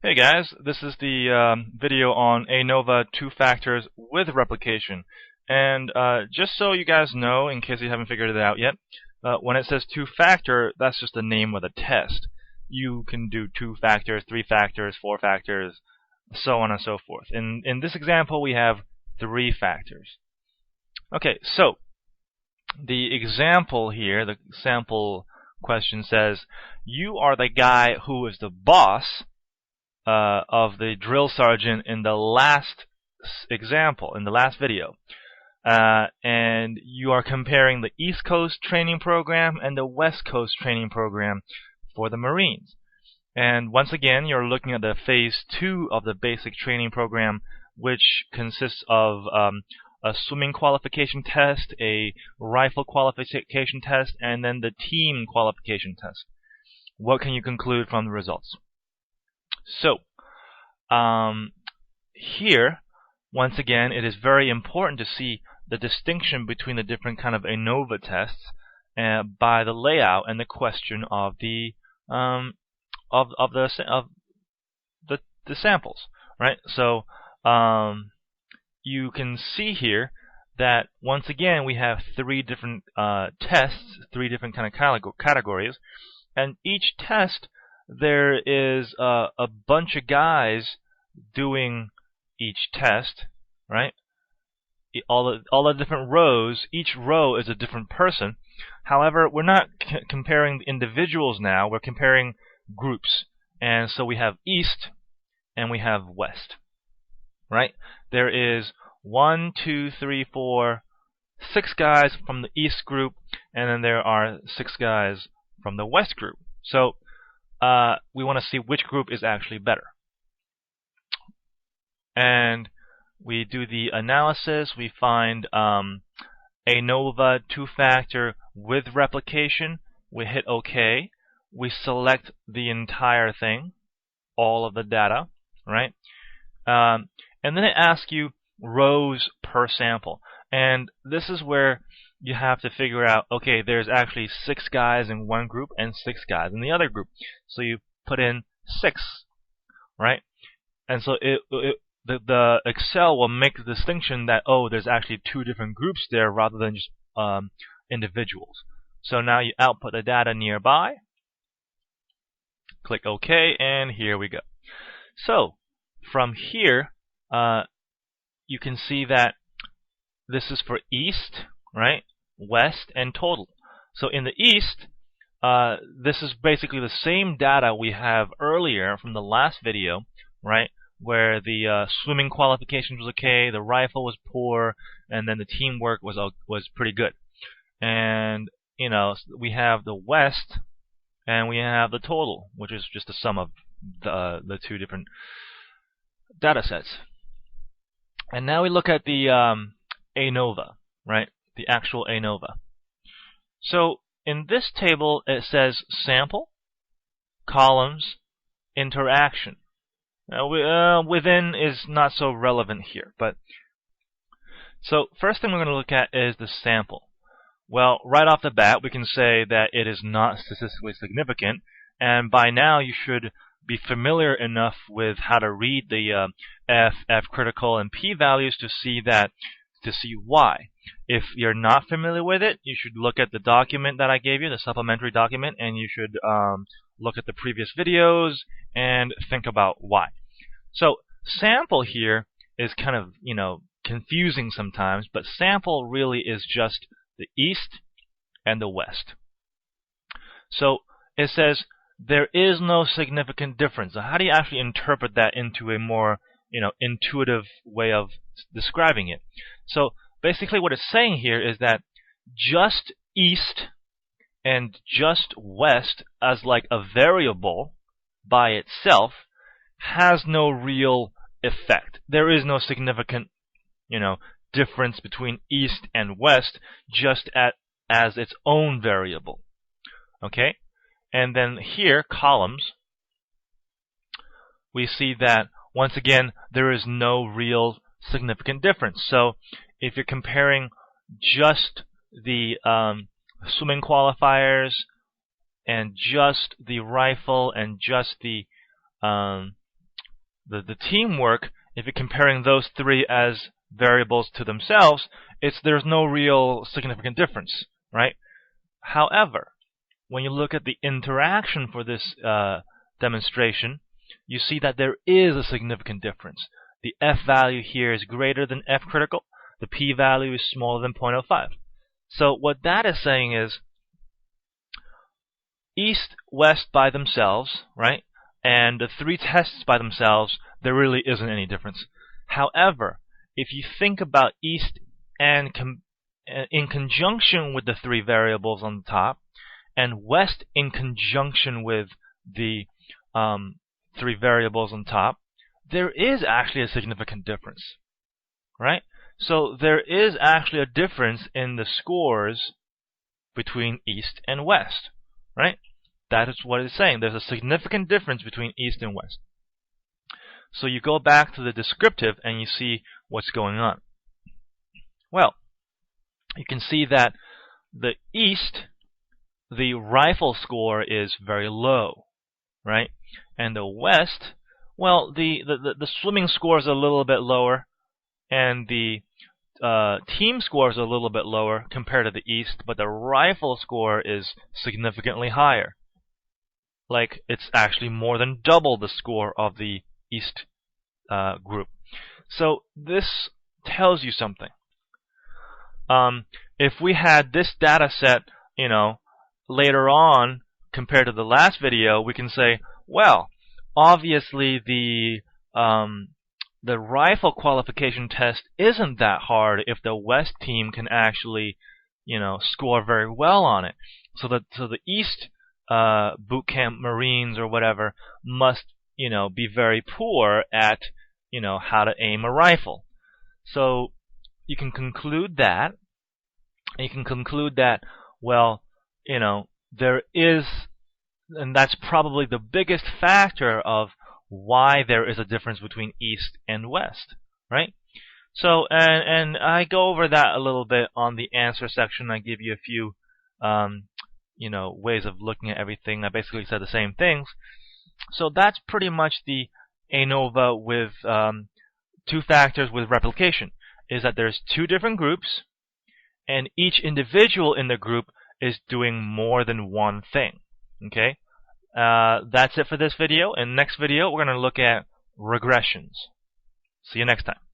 Hey guys, this is the video on ANOVA 2 factors with replication. And just so you guys know, in case you haven't figured it out yet, when it says 2 factor, that's just the name of the test. You can do 2 factors, 3 factors, 4 factors, so on and so forth. In this example, we have 3 factors. Okay, so the example here, the sample question says, you are the guy who is the boss of the drill sergeant in the last example, in the last video. And you are comparing the East Coast training program and the West Coast training program for the Marines. And once again, you're looking at the phase 2 of the basic training program, which consists of a swimming qualification test, a rifle qualification test, and then the team qualification test. What can you conclude from the results? So, here, once again, it is very important to see the distinction between the different kind of ANOVA tests by the layout and the question of the samples, right? So, you can see here that once again we have 3 different tests, 3 different kind of categories, and each test there is a bunch of guys doing each test, right? All the different rows, each row is a different person. However, we're not comparing individuals now, we're comparing groups. And so we have East and we have West, right? There is 1, 2, 3, 4, 6 guys from the East group, and then there are 6 guys from the West group. So we want to see which group is actually better. And we do the analysis. We find ANOVA 2 factor with replication. We hit OK. We select the entire thing, all of the data, right? And then it asks you rows per sample. And this is where you have to figure out, okay, there's actually 6 guys in one group and 6 guys in the other group. So you put in 6, right? And so the Excel will make the distinction that, oh, there's actually 2 different groups there rather than just individuals. So now you output the data nearby, click OK, and here we go. So from here, you can see that this is for East, right, West, and total. So in the East, this is basically the same data we have earlier from the last video, right, where the swimming qualifications was okay, the rifle was poor, and then the teamwork was pretty good. And you know, we have the West, and we have the total, which is just the sum of the 2 different data sets. And now we look at the ANOVA, right? The actual ANOVA. So in this table, it says sample, columns, interaction. Now, within is not so relevant here, but so first thing we're going to look at is the sample. Well, right off the bat, we can say that it is not statistically significant, and by now you should be familiar enough with how to read the F critical, and p-values to see why. If you're not familiar with it, you should look at the document that I gave you, the supplementary document, and you should look at the previous videos and think about why. So sample here is kind of, you know, confusing sometimes, but sample really is just the East and the West. So it says there is no significant difference. So how do you actually interpret that into a more, you know, intuitive way of describing it? So basically what it's saying here is that just East and just West as like a variable by itself has no real effect. There is no significant, you know, difference between East and West just as its own variable. Okay? And then here, columns, we see that once again there is no real significant difference. So if you're comparing just the swimming qualifiers and just the rifle and just the the teamwork, if you're comparing those three as variables to themselves, there's no real significant difference, right? However, when you look at the interaction for this demonstration, you see that there is a significant difference. The F value here is greater than F critical. The P value is smaller than 0.05. So what that is saying is east, west by themselves, right? And the three tests by themselves, there really isn't any difference. However, if you think about east and in conjunction with the three variables on the top, and west in conjunction with the three variables on top, there is actually a significant difference, right? So there is actually a difference in the scores between east and west, right? That is what it's saying. There's a significant difference between east and west. So you go back to the descriptive and you see what's going on. Well, you can see that the east, the rifle score is very low, right? And the west, well, the swimming score is a little bit lower, and the team score is a little bit lower compared to the east, but the rifle score is significantly higher. Like, it's actually more than double the score of the east group. So this tells you something. If we had this data set, later on compared to the last video, we can say, well, obviously the rifle qualification test isn't that hard if the West team can actually, score very well on it. So the East boot camp Marines or whatever must, be very poor at, how to aim a rifle. So you can conclude that. And you can conclude that, well, there is, and that's probably the biggest factor of why there is a difference between East and West, right? So, and I go over that a little bit on the answer section. I give you a few, ways of looking at everything. I basically said the same things. So that's pretty much the ANOVA with two factors with replication, is that there's two different groups, and each individual in the group is doing more than one thing. Okay? That's it for this video. In the next video, we're going to look at regressions. See you next time.